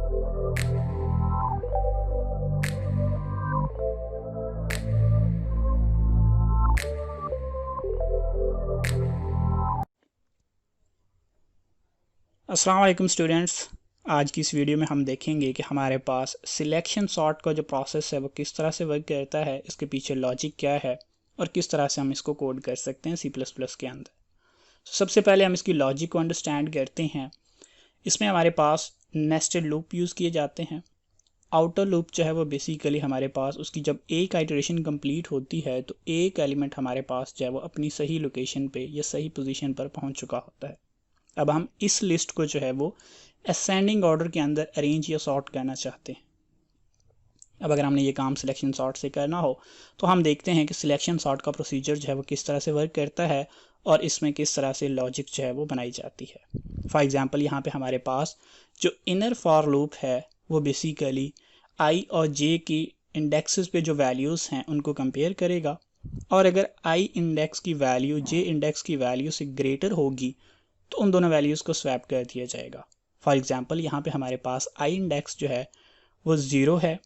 अस्सलाम वालेकुम स्टूडेंट्स। आज की इस वीडियो में हम देखेंगे कि हमारे पास सिलेक्शन सॉर्ट का जो प्रोसेस है वो किस तरह से वर्क करता है, इसके पीछे लॉजिक क्या है और किस तरह से हम इसको कोड कर सकते हैं C++ के अंदर। तो सबसे पहले हम इसकी लॉजिक को अंडरस्टैंड करते हैं। इसमें हमारे पास नेस्टेड लूप यूज़ किए जाते हैं। आउटर लूप जो है वो बेसिकली हमारे पास उसकी जब एक आइटरेशन कंप्लीट होती है तो एक एलिमेंट हमारे पास जो है वो अपनी सही लोकेशन पे या सही पोजीशन पर पहुंच चुका होता है। अब हम इस लिस्ट को जो है वो असेंडिंग ऑर्डर के अंदर अरेंज या सॉर्ट करना चाहते हैं। अब अगर हमने ये काम सिलेक्शन सॉर्ट से करना हो तो हम देखते हैं कि सिलेक्शन सॉर्ट का प्रोसीजर जो है वो किस तरह से वर्क करता है और इसमें किस तरह से लॉजिक जो है वो बनाई जाती है। फॉर एग्जांपल यहाँ पे हमारे पास जो इनर फॉर लूप है वो बेसिकली आई और जे की इंडेक्सेस पे जो वैल्यूज़ हैं उनको कंपेयर करेगा, और अगर आई इंडेक्स की वैल्यू जे इंडेक्स की वैल्यू से ग्रेटर होगी तो उन दोनों वैल्यूज़ को स्वैप कर दिया जाएगा। फॉर एग्जांपल यहाँ पे हमारे पास आई इंडेक्स जो है वो 0 है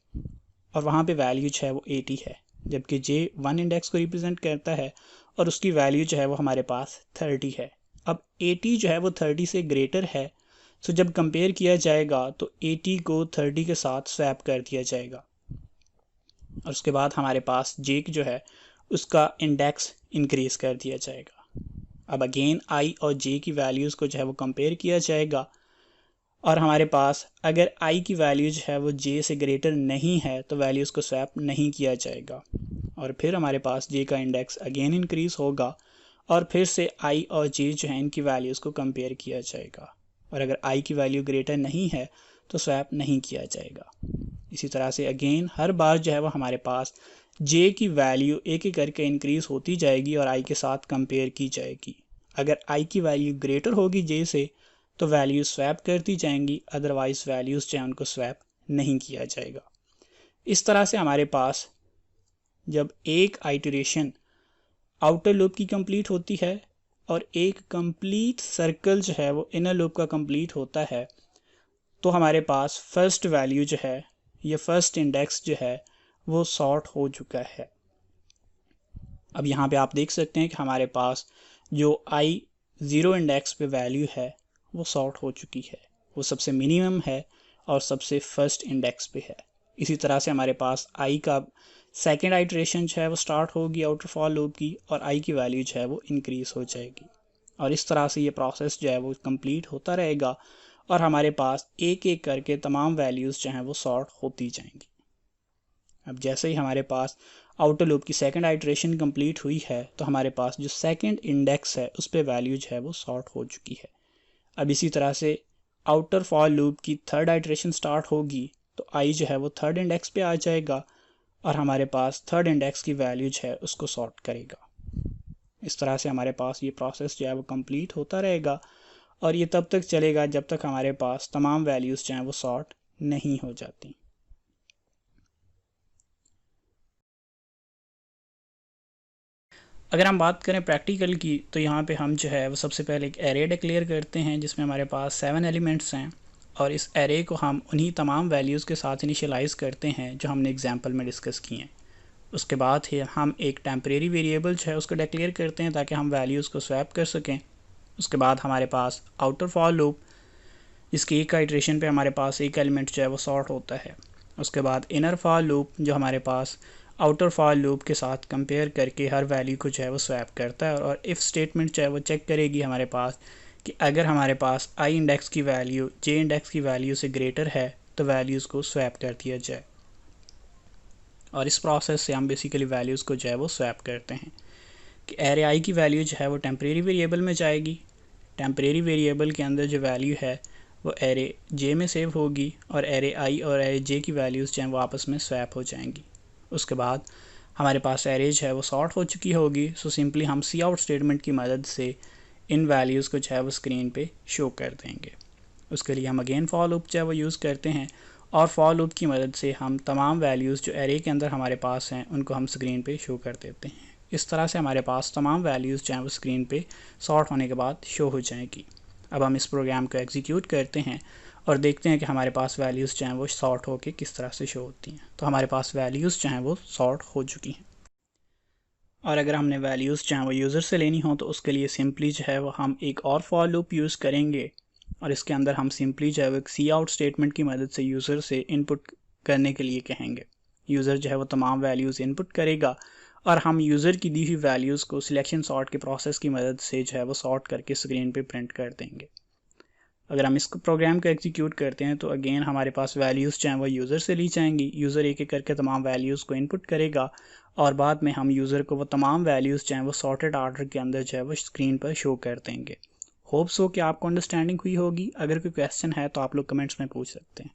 और वहाँ पे वैल्यू जो है वो 80 है, जबकि जे 1 इंडेक्स को रिप्रेजेंट करता है और उसकी वैल्यू जो है वो हमारे पास 30 है। अब 80 जो है वो 30 से ग्रेटर है, तो जब कंपेयर किया जाएगा तो 80 को 30 के साथ स्वैप कर दिया जाएगा और उसके बाद हमारे पास जे जो है उसका इंडेक्स इंक्रीज़ कर दिया जाएगा। अब अगेन आई और जे की वैल्यूज़ को जो है वो कंपेयर किया जाएगा और हमारे पास अगर आई की वैल्यू जो है वो जे से ग्रेटर नहीं है तो वैल्यूज़ को स्वैप नहीं किया जाएगा, और फिर हमारे पास जे का इंडेक्स अगेन इंक्रीज़ होगा और फिर से आई और जे जो है इनकी वैल्यूज़ को कंपेयर किया जाएगा, और अगर आई की वैल्यू ग्रेटर नहीं है तो स्वैप नहीं किया जाएगा। इसी तरह से अगेन हर बार जो है वो हमारे पास जे की वैल्यू एक एक करके इंक्रीज़ होती जाएगी और आई के साथ कंपेयर की जाएगी। अगर आई की वैल्यू ग्रेटर होगी जे से तो वैल्यू स्वैप कर दी जाएंगी, अदरवाइज वैल्यूज़ जो है उनको स्वैप नहीं किया जाएगा। इस तरह से हमारे पास जब एक आइटरेशन आउटर लूप की कंप्लीट होती है और एक कंप्लीट सर्कल जो है वो इनर लूप का कंप्लीट होता है तो हमारे पास फर्स्ट वैल्यू जो है या फर्स्ट इंडेक्स जो है वो सॉर्ट हो चुका है। अब यहाँ पे आप देख सकते हैं कि हमारे पास जो आई 0 इंडेक्स पे वैल्यू है वो सॉर्ट हो चुकी है, वो सबसे मिनिमम है और सबसे फर्स्ट इंडेक्स पे है। इसी तरह से हमारे पास आई का सेकेंड आइटरेशन जो है वो स्टार्ट होगी आउटर फॉर लूप की और आई की वैल्यू जो है वो इंक्रीज़ हो जाएगी, और इस तरह से ये प्रोसेस जो है वो कंप्लीट होता रहेगा और हमारे पास एक एक करके तमाम वैल्यूज़ जो हैं वो सॉर्ट होती जाएंगी। अब जैसे ही हमारे पास आउटर लूप की सेकंड आइटरेशन कंप्लीट हुई है तो हमारे पास जो सेकंड इंडेक्स है उस पर वैल्यू जो है वो सॉर्ट हो चुकी है। अब इसी तरह से आउटर फॉर लूप की थर्ड आइटरेशन स्टार्ट होगी तो आई जो है वो थर्ड इंडेक्स पे आ जाएगा और हमारे पास थर्ड इंडेक्स की वैल्यू जो है उसको सॉर्ट करेगा। इस तरह से हमारे पास ये प्रोसेस जो है वो कंप्लीट होता रहेगा और ये तब तक चलेगा जब तक हमारे पास तमाम वैल्यूज़ जो हैं वो सॉर्ट नहीं हो जाती। अगर हम बात करें प्रैक्टिकल की तो यहाँ पे हम जो है वो सबसे पहले एक एरे डिक्लेयर करते हैं जिसमें हमारे पास 7 एलिमेंट्स हैं, और इस एरे को हम उन्हीं तमाम वैल्यूज़ के साथ इनिशियलाइज़ करते हैं जो हमने एग्जांपल में डिस्कस किए हैं। उसके बाद ही हम एक टेम्परेरी वेरिएबल जो है उसको डिक्लेयर करते हैं ताकि हम वैल्यूज़ को स्वैप कर सकें। उसके बाद हमारे पास आउटर फॉर लूप जिसकी एक आइटरेशन पे हमारे पास एक एलिमेंट जो है वो सॉर्ट होता है। उसके बाद इनर फॉर लूप जो हमारे पास आउटर फॉर लूप के साथ कंपेयर करके हर वैल्यू को जो है वो स्वैप करता है, और इफ़ स्टेटमेंट जो है वो चेक करेगी हमारे पास कि अगर हमारे पास आई इंडेक्स की वैल्यू जे इंडेक्स की वैल्यू से ग्रेटर है तो वैल्यूज़ को स्वैप कर दिया जाए, और इस प्रोसेस से हम बेसिकली वैल्यूज़ को जो है वो स्वैप करते हैं कि एरे आई की वैल्यू जो है वो टेम्परेरी वेरिएबल में जाएगी, टेम्परेरी वेरिएबल के अंदर जो वैल्यू है वो एरे जे में सेव होगी और एरे आई और एरे जे की वैल्यूज़ जो हैं वो आपस में स्वैप हो जाएंगी। उसके बाद हमारे पास एरे जो है वो सॉर्ट हो चुकी होगी, सो सिंपली हम सी आउट स्टेटमेंट की मदद से इन वैल्यूज़ को जो है वो स्क्रीन पे शो कर देंगे। उसके लिए हम अगेन फॉर लूप जो है वो यूज़ करते हैं और फॉर लूप की मदद से हम तमाम वैल्यूज़ जो एरे के अंदर हमारे पास हैं उनको हम स्क्रीन पे शो कर देते हैं। इस तरह से हमारे पास तमाम वैल्यूज़ जो हैं वो स्क्रीन पे सॉर्ट होने के बाद शो हो जाएगी। अब हम इस प्रोग्राम को एग्जीक्यूट करते हैं और देखते हैं कि हमारे पास वैल्यूज़ जो हैं वो सॉर्ट होके किस तरह से शो होती हैं। तो हमारे पास वैल्यूज़ जो हैं वो सॉर्ट हो चुकी हैं। और अगर हमने वैल्यूज़ जो हैं वो यूज़र से लेनी हो तो उसके लिए सिंपली जो है वो हम एक और फॉर लूप यूज़ करेंगे और इसके अंदर हम सिंपली जो है वो एक सी आउट स्टेटमेंट की मदद से यूज़र से इनपुट करने के लिए कहेंगे। यूज़र जो है वो तमाम वैल्यूज़ इनपुट करेगा और हम यूज़र की दी हुई वैल्यूज़ को सिलेक्शन सॉर्ट के प्रोसेस की मदद से जो है वो सॉर्ट करके स्क्रीन पे प्रिंट कर देंगे। अगर हम इस प्रोग्राम को एग्जीक्यूट करते हैं तो अगेन हमारे पास वैल्यूज़ जो हैं वो यूज़र से ली जाएंगी। यूज़र एक एक करके तमाम वैल्यूज़ को इनपुट करेगा और बाद में हम यूज़र को वो तमाम वैल्यूज़ जो हैं वो सॉर्टेड आर्डर के अंदर जो है वो स्क्रीन पर शो कर देंगे। होप्स हो कि आपको अंडरस्टैंडिंग हुई होगी। अगर कोई क्वेश्चन है तो आप लोग कमेंट्स में पूछ सकते हैं।